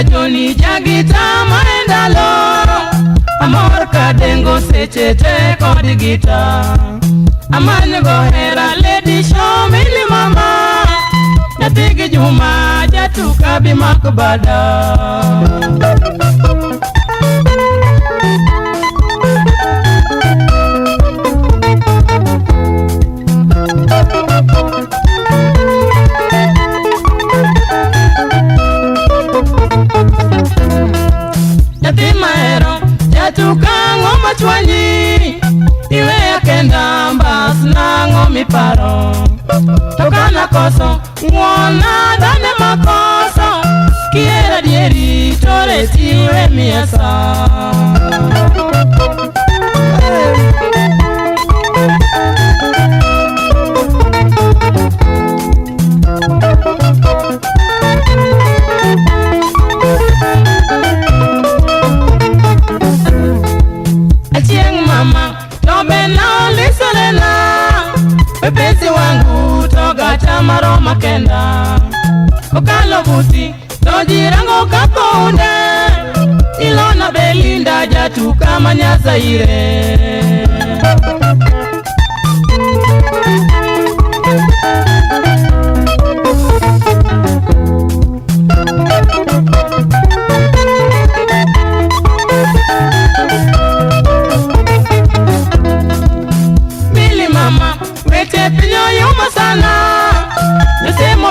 Joni jagita maendalo amor kadengo sechete kod gita amany gohera lady show mili mama natigi Juma jatuka bimak bada Tukango machwanyi iwe yakenda mbas nango miparo tokana koso ngona dane makoso kiera dieri tore tiwe miasa Pepesi wangu toga chamaro makenda Okalo buti tojirango kaponde Ilona Belinda jatuka manyasa ire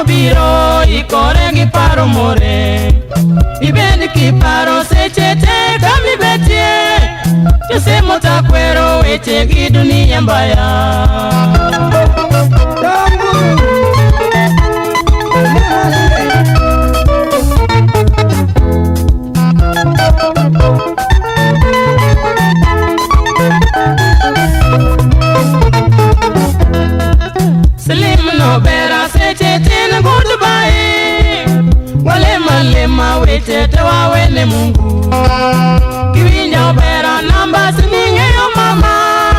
Biro ikore gi paro more ibed ki paro sechete kami betie tusemo takwero weche gi dunia mbaya Slim no bera sechete Lema wetete wawene Mungu Kiwinya obera namba sininge yo mama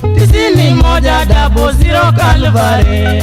9100 Kalvari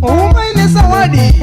Uma ile zawadi